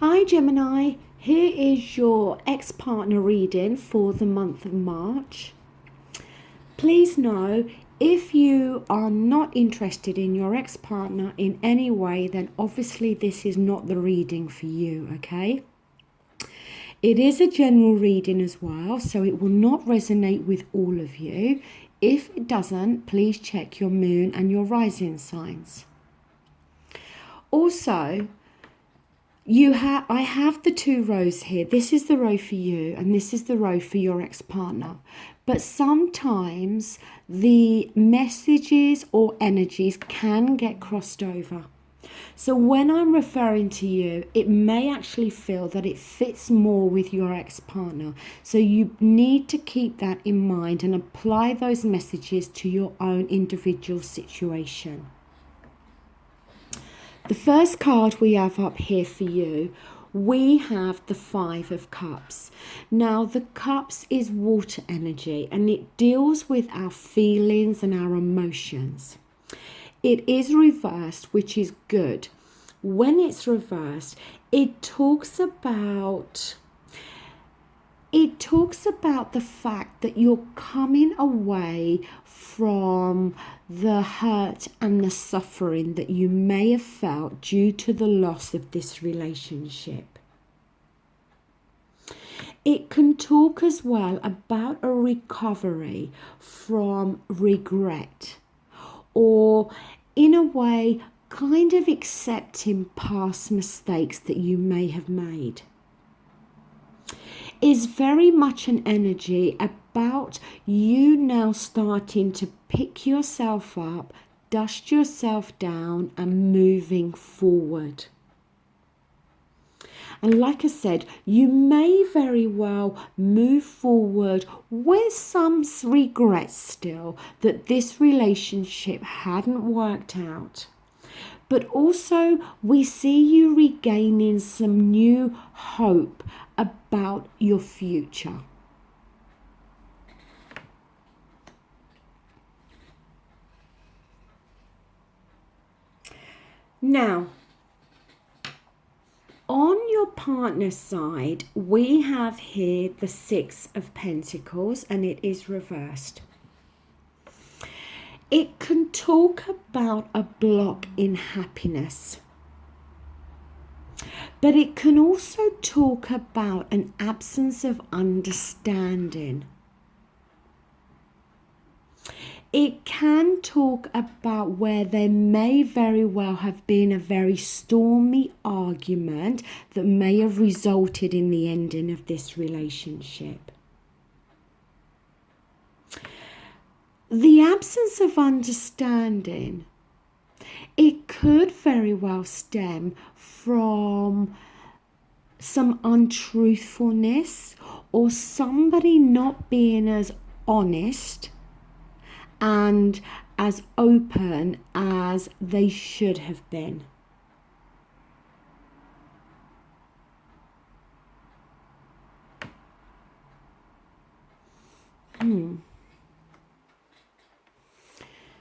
Hi Gemini, here is your ex-partner reading for the month of March. Please know if you are not interested in your ex-partner in any way, then obviously this is not the reading for you, okay? It is a general reading as well, so it will not resonate with all of you. If it doesn't, please check your moon and your rising signs. Also, I have the two rows here. This is the row for you and this is the row for your ex-partner. But sometimes the messages or energies can get crossed over. So when I'm referring to you, it may actually feel that it fits more with your ex-partner. So you need to keep that in mind and apply those messages to your own individual situation. The first card we have up here for you, we have the Five of Cups. Now, the Cups is water energy and it deals with our feelings and our emotions. It is reversed, which is good. When it's reversed, it talks about the fact that you're coming away from the hurt and the suffering that you may have felt due to the loss of this relationship. It can talk as well about a recovery from regret, or in a way kind of accepting past mistakes that you may have made. Is very much an energy about you now starting to pick yourself up, dust yourself down and moving forward. And like I said, you may very well move forward with some regrets still that this relationship hadn't worked out. But also we see you regaining some new hope about your future. Now, on your partner's side, we have here the Six of Pentacles and it is reversed. It can talk about a block in happiness, but it can also talk about an absence of understanding. It can talk about where there may very well have been a very stormy argument that may have resulted in the ending of this relationship. The absence of understanding, it could very well stem from some untruthfulness or somebody not being as honest and as open as they should have been.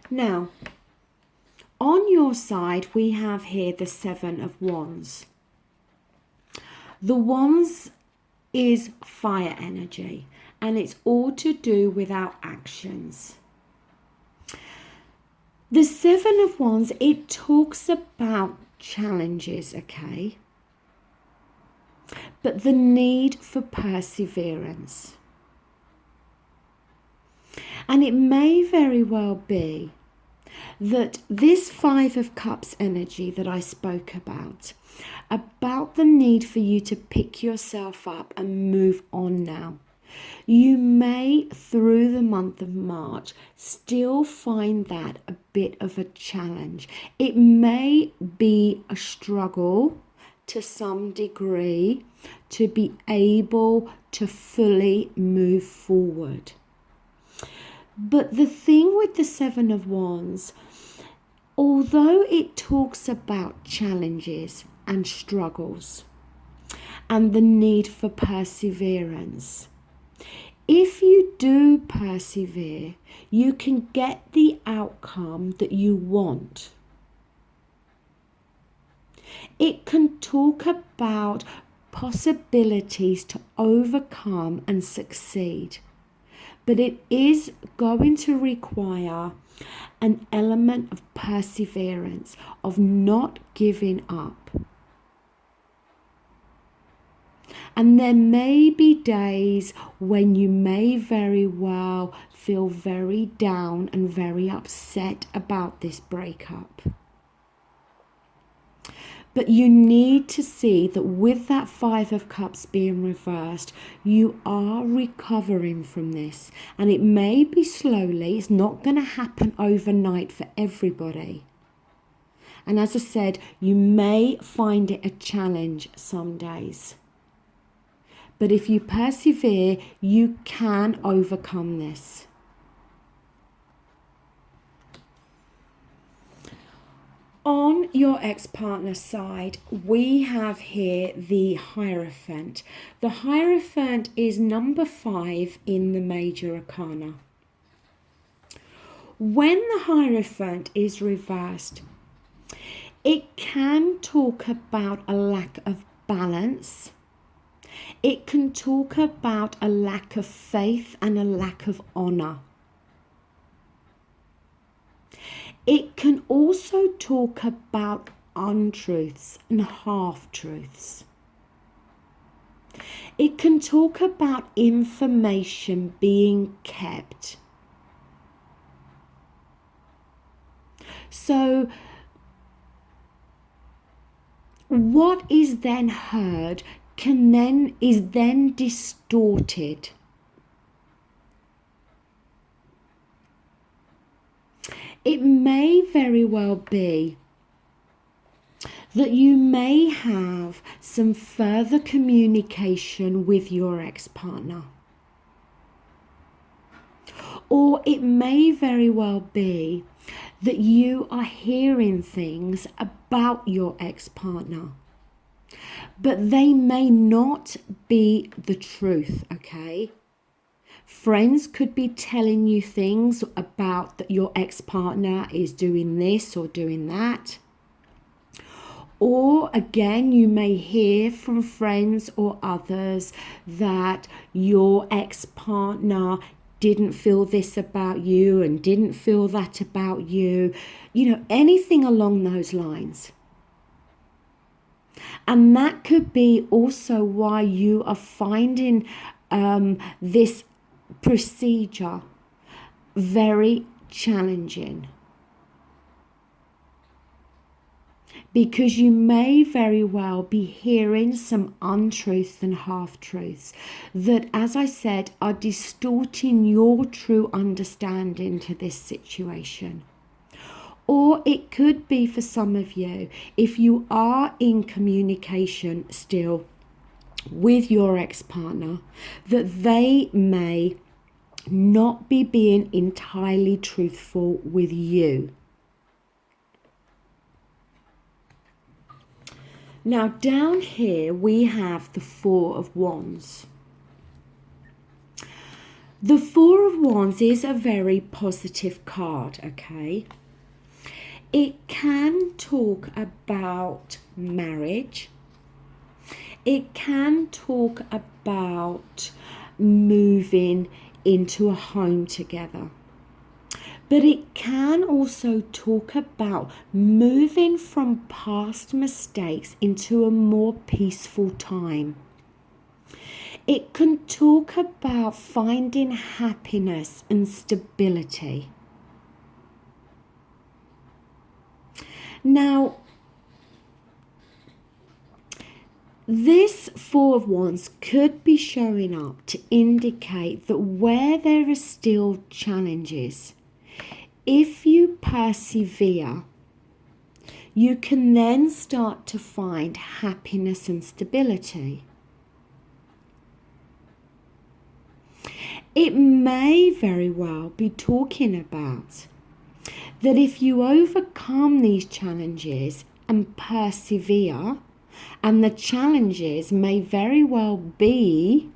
Now, on your side, we have here the Seven of Wands. The Wands is fire energy, and it's all to do with our actions. The Seven of Wands, it talks about challenges, okay? But the need for perseverance. And it may very well be that this Five of Cups energy that I spoke about the need for you to pick yourself up and move on now. You may, through the month of March, still find that a bit of a challenge. It may be a struggle to some degree to be able to fully move forward. But the thing with the Seven of Wands, although it talks about challenges and struggles and the need for perseverance, if you do persevere, you can get the outcome that you want. It can talk about possibilities to overcome and succeed, but it is going to require an element of perseverance, of not giving up. And there may be days when you may very well feel very down and very upset about this breakup. But you need to see that with that Five of Cups being reversed, you are recovering from this. And it may be slowly. It's not going to happen overnight for everybody. And as I said, you may find it a challenge some days. But if you persevere, you can overcome this. On your ex-partner side, we have here the Hierophant. The Hierophant is number 5 in the Major Arcana. When the Hierophant is reversed, it can talk about a lack of balance. It can talk about a lack of faith and a lack of honor. It can also talk about untruths and half-truths. It can talk about information being kept. So, what is then heard is then distorted. It may very well be that you may have some further communication with your ex-partner. Or it may very well be that you are hearing things about your ex-partner, but they may not be the truth, okay? Friends could be telling you things about that your ex-partner is doing this or doing that. Or again, you may hear from friends or others that your ex-partner didn't feel this about you and didn't feel that about you. You know, anything along those lines. And that could be also why you are finding this procedure very challenging, because you may very well be hearing some untruths and half-truths that, as I said, are distorting your true understanding to this situation. Or it could be for some of you, if you are in communication still with your ex-partner, that they may not be being entirely truthful with you. Now down here we have the Four of Wands. The Four of Wands is a very positive card, okay? It can talk about marriage. It can talk about moving into a home together. But it can also talk about moving from past mistakes into a more peaceful time. It can talk about finding happiness and stability. Now, this Four of Wands could be showing up to indicate that where there are still challenges, if you persevere, you can then start to find happiness and stability. It may very well be talking about that if you overcome these challenges and persevere, and the challenges may very well be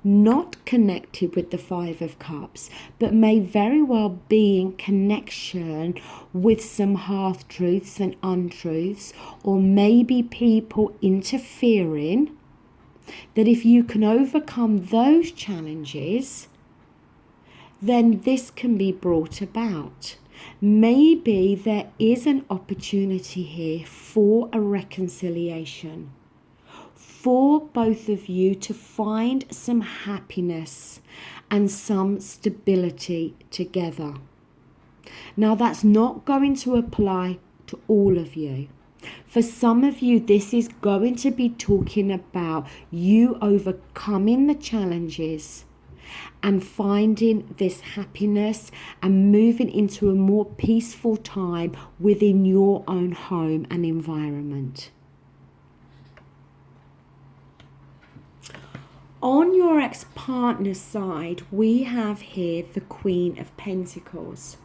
not connected with the Five of Cups, but may very well be in connection with some half-truths and untruths, or maybe people interfering, that if you can overcome those challenges, then this can be brought about. Maybe there is an opportunity here for a reconciliation, for both of you to find some happiness and some stability together. Now, that's not going to apply to all of you. For some of you, this is going to be talking about you overcoming the challenges and finding this happiness and moving into a more peaceful time within your own home and environment. On your ex-partner's side, we have here the Queen of Pentacles.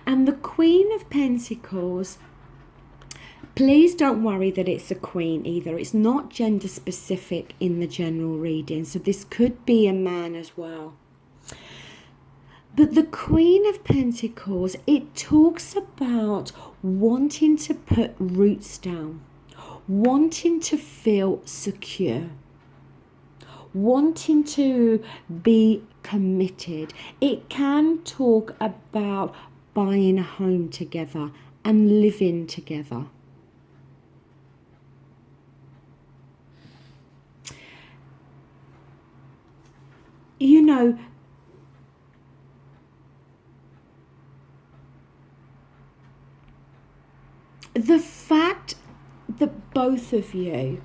And the Queen of Pentacles, please don't worry that it's a queen either. It's not gender specific in the general reading, so this could be a man as well. But the Queen of Pentacles, it talks about wanting to put roots down, wanting to feel secure, wanting to be committed. It can talk about buying a home together and living together. You know, the fact that both of you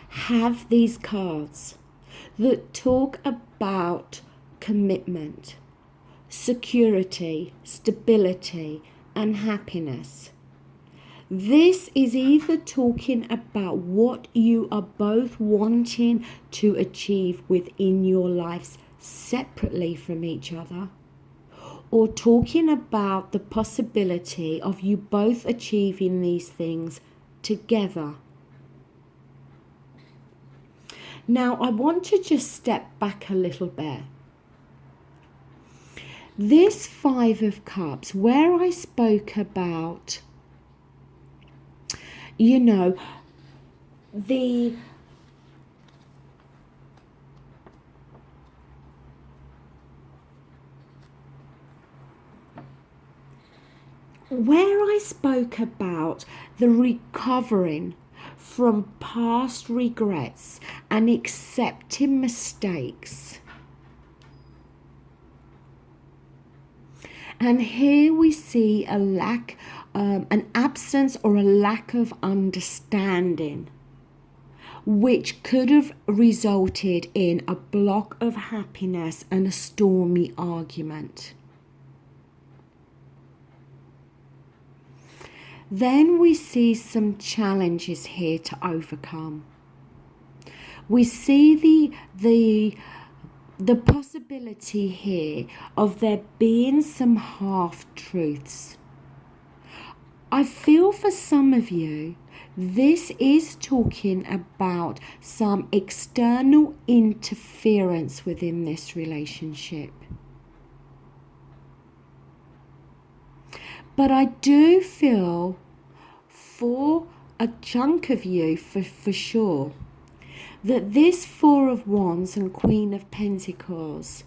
have these cards that talk about commitment, security, stability, and happiness. This is either talking about what you are both wanting to achieve within your lives separately from each other, or talking about the possibility of you both achieving these things together. Now, I want to just step back a little bit. This Five of Cups, where I spoke about, you know, where I spoke about the recovering from past regrets and accepting mistakes. And here we see a lack, an absence or a lack of understanding, which could have resulted in a block of happiness and a stormy argument. Then we see some challenges here to overcome. We see the possibility here of there being some half-truths. I feel for some of you, this is talking about some external interference within this relationship. But I do feel for a chunk of you, for sure, that this Four of Wands and Queen of Pentacles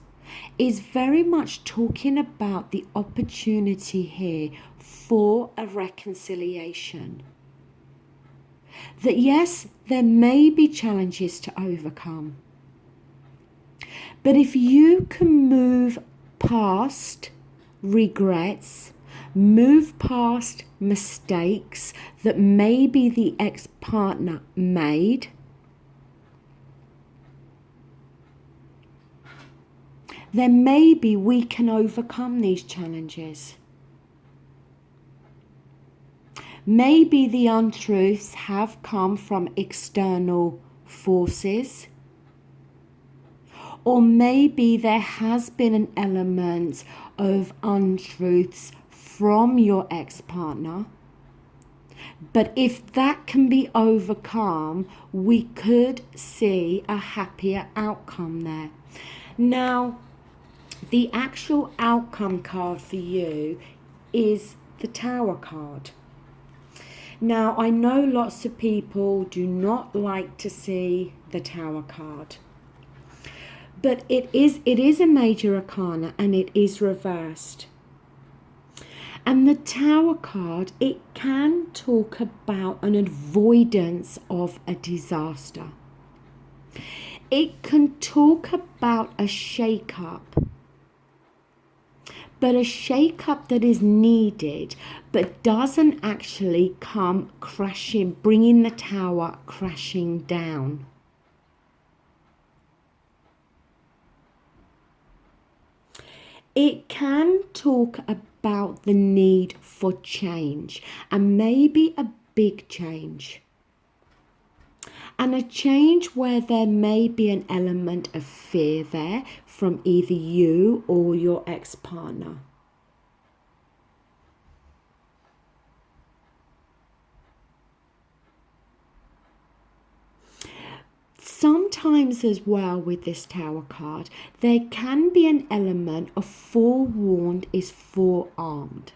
is very much talking about the opportunity here for a reconciliation. That yes, there may be challenges to overcome, but if you can move past regrets, move past mistakes that maybe the ex-partner made, then maybe we can overcome these challenges. Maybe the untruths have come from external forces, or maybe there has been an element of untruths from your ex-partner But if that can be overcome, we could see a happier outcome there. Now, the actual outcome card for you is the Tower card. Now, I know lots of people do not like to see the Tower card, but it is a major arcana and it is reversed. And the Tower card, it can talk about an avoidance of a disaster. It can talk about a shake-up, but a shake-up that is needed, but doesn't actually come crashing, bringing the tower crashing down. It can talk about the need for change, and maybe a big change. And a change where there may be an element of fear there from either you or your ex-partner. Sometimes as well with this Tower card, there can be an element of forewarned is forearmed.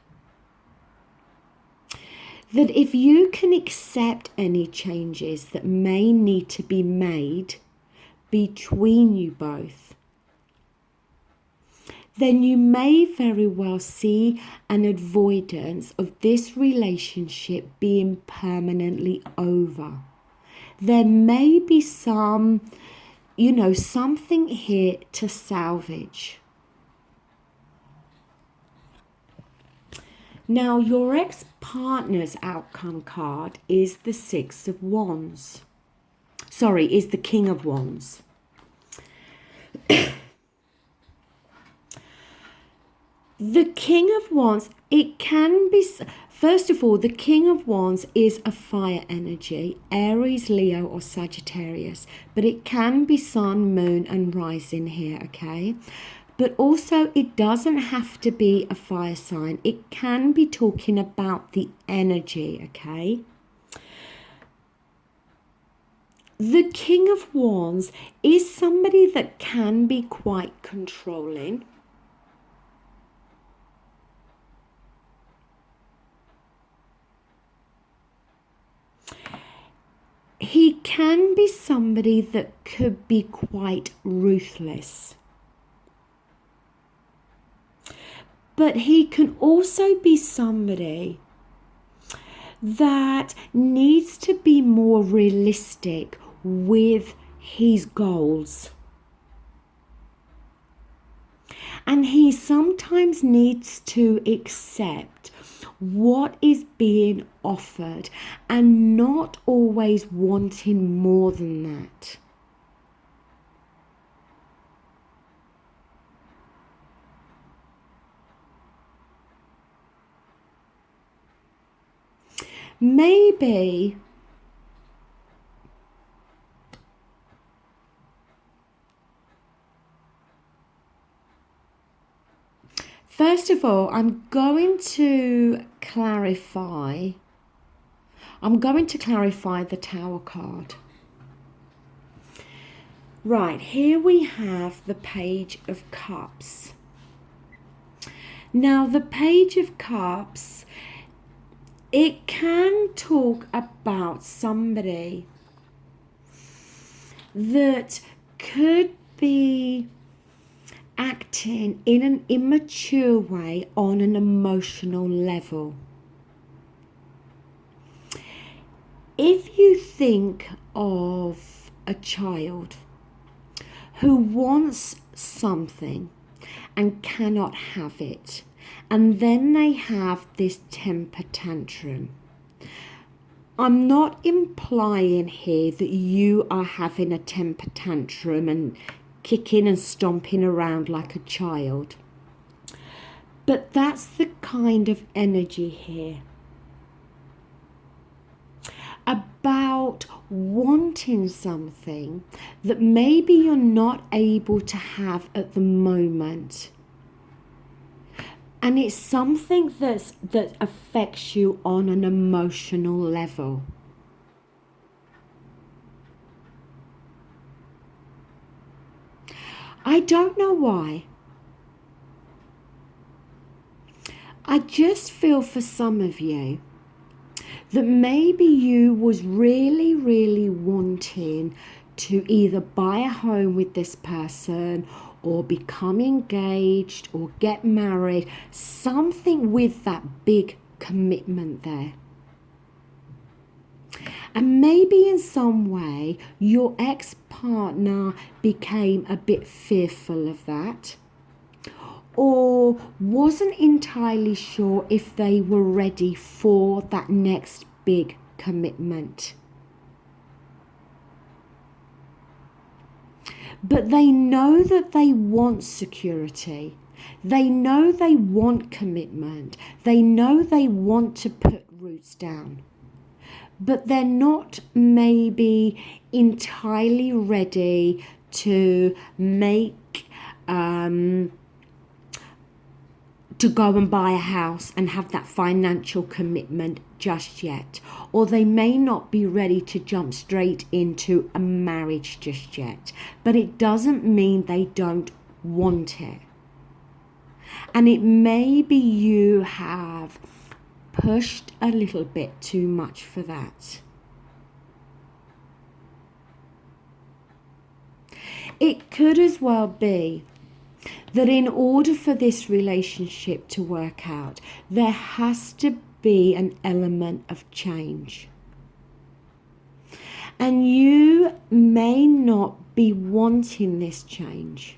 That if you can accept any changes that may need to be made between you both, then you may very well see an avoidance of this relationship being permanently over. There may be some, something here to salvage. Now, your ex-partner's outcome card is the Six of Wands. Is the King of Wands. The King of Wands, it can be... First of all, the King of Wands is a fire energy, Aries, Leo or Sagittarius, but it can be Sun, Moon and Rising here, okay? But also it doesn't have to be a fire sign. It can be talking about the energy, okay? The King of Wands is somebody that can be quite controlling. He can be somebody that could be quite ruthless. But he can also be somebody that needs to be more realistic with his goals. And he sometimes needs to accept what is being offered and not always wanting more than that. Maybe first of all, I'm going to clarify the Tower card. Right, here we have the Page of Cups. Now, the Page of Cups, it can talk about somebody that could be acting in an immature way on an emotional level. If you think of a child who wants something and cannot have it, and then they have this temper tantrum. I'm not implying here that you are having a temper tantrum and kicking and stomping around like a child. But that's the kind of energy here. About wanting something that maybe you're not able to have at the moment. And it's something that affects you on an emotional level. I don't know why. I just feel for some of you that maybe you was really, really wanting to either buy a home with this person or become engaged or get married, something with that big commitment there. And maybe in some way your ex-partner became a bit fearful of that, or wasn't entirely sure if they were ready for that next big commitment. But they know that they want security. They know they want commitment. They know they want to put roots down. But they're not maybe entirely ready to make to go and buy a house and have that financial commitment just yet. Or they may not be ready to jump straight into a marriage just yet. But it doesn't mean they don't want it. And it may be you have pushed a little bit too much for that. It could as well be that in order for this relationship to work out, there has to be an element of change. And you may not be wanting this change.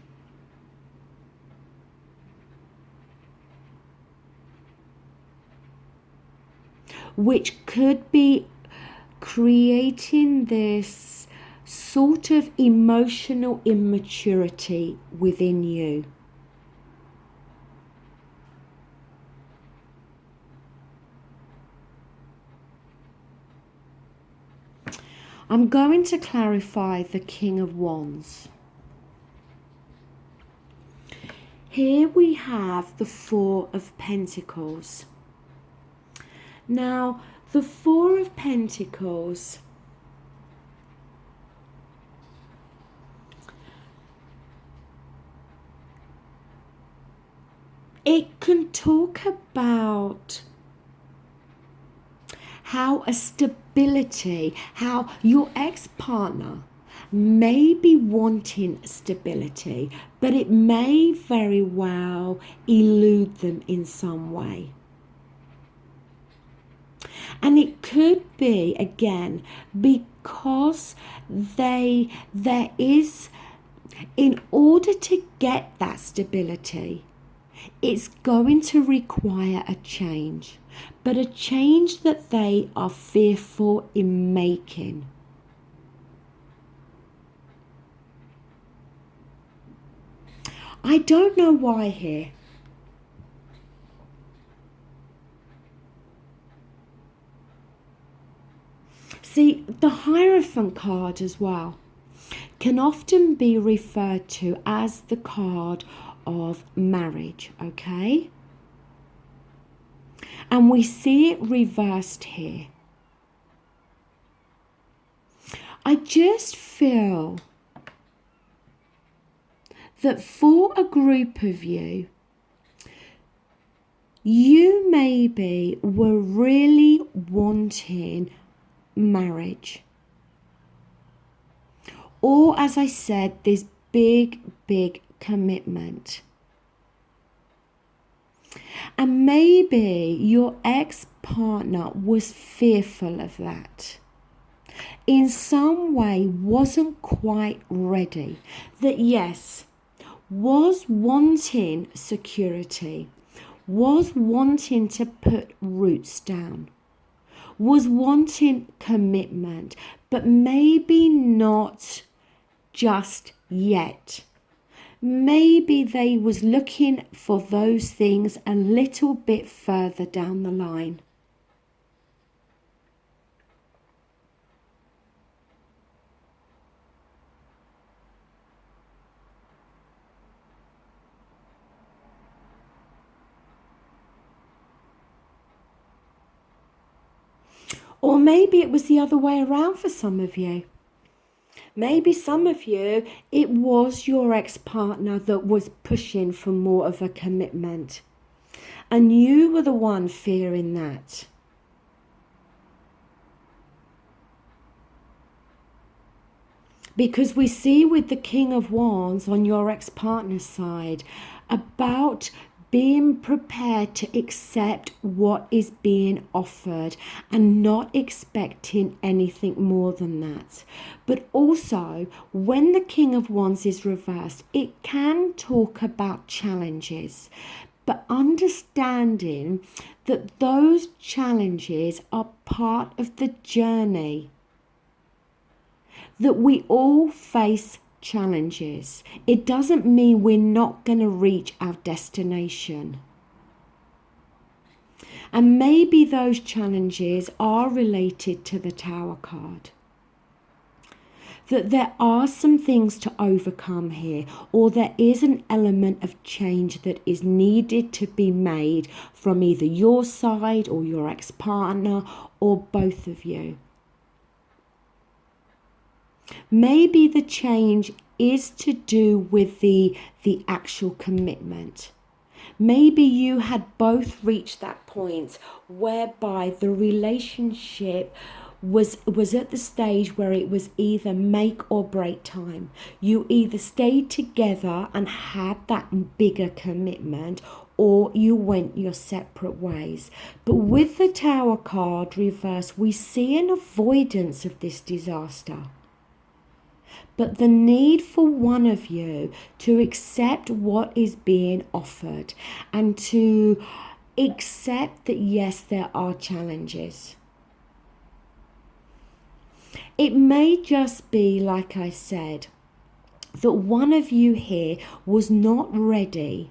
Which could be creating this sort of emotional immaturity within you. I'm going to clarify the King of Wands. Here we have the Four of Pentacles. Now, the Four of Pentacles it can talk about how a stability, how your ex-partner may be wanting stability, but it may very well elude them in some way. And it could be, again, because there is, in order to get that stability, it's going to require a change, but a change that they are fearful in making. I don't know why here. See, the Hierophant card as well can often be referred to as the card of marriage, okay? And we see it reversed here. I just feel that for a group of you, you maybe were really wanting marriage. Or, as I said, this big, big commitment. And maybe your ex-partner was fearful of that. In some way wasn't quite ready. That yes, was wanting security, was wanting to put roots down, was wanting commitment, but maybe not just yet. Maybe they was looking for those things a little bit further down the line. Or maybe it was the other way around for some of you. Maybe some of you, it was your ex-partner that was pushing for more of a commitment. And you were the one fearing that. Because we see with the King of Wands on your ex-partner's side about being prepared to accept what is being offered and not expecting anything more than that. But also, when the King of Wands is reversed, it can talk about challenges, but understanding that those challenges are part of the journey. That we all face challenges. It doesn't mean we're not going to reach our destination. And maybe those challenges are related to the Tower card. That there are some things to overcome here, or there is an element of change that is needed to be made from either your side or your ex-partner or both of you. Maybe the change is to do with the actual commitment. Maybe you had both reached that point whereby the relationship was at the stage where it was either make or break time. You either stayed together and had that bigger commitment, or you went your separate ways. But with the Tower card reversed, we see an avoidance of this disaster. But the need for one of you to accept what is being offered and to accept that, yes, there are challenges. It may just be, like I said, that one of you here was not ready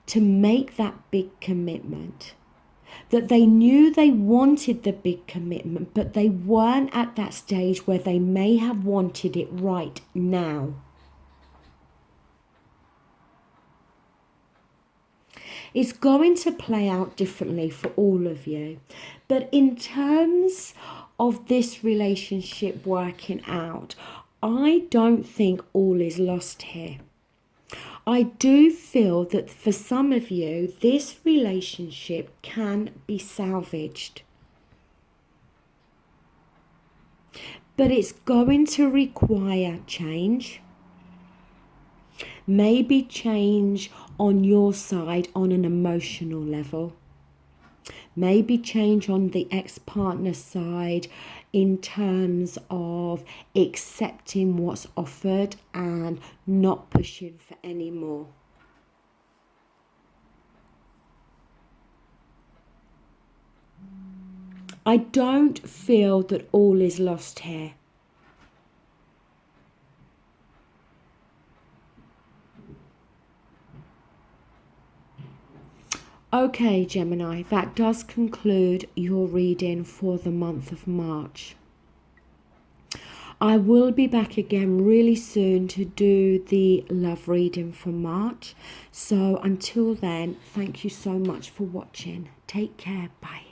to make that big commitment. That they knew they wanted the big commitment, but they weren't at that stage where they may have wanted it right now. It's going to play out differently for all of you. But in terms of this relationship working out, I don't think all is lost here. I do feel that for some of you, this relationship can be salvaged. But it's going to require change. Maybe change on your side on an emotional level. Maybe change on the ex-partner side in terms of accepting what's offered and not pushing for any more. I don't feel that all is lost here. Okay, Gemini, that does conclude your reading for the month of March. I will be back again really soon to do the love reading for March. So until then, thank you so much for watching. Take care. Bye.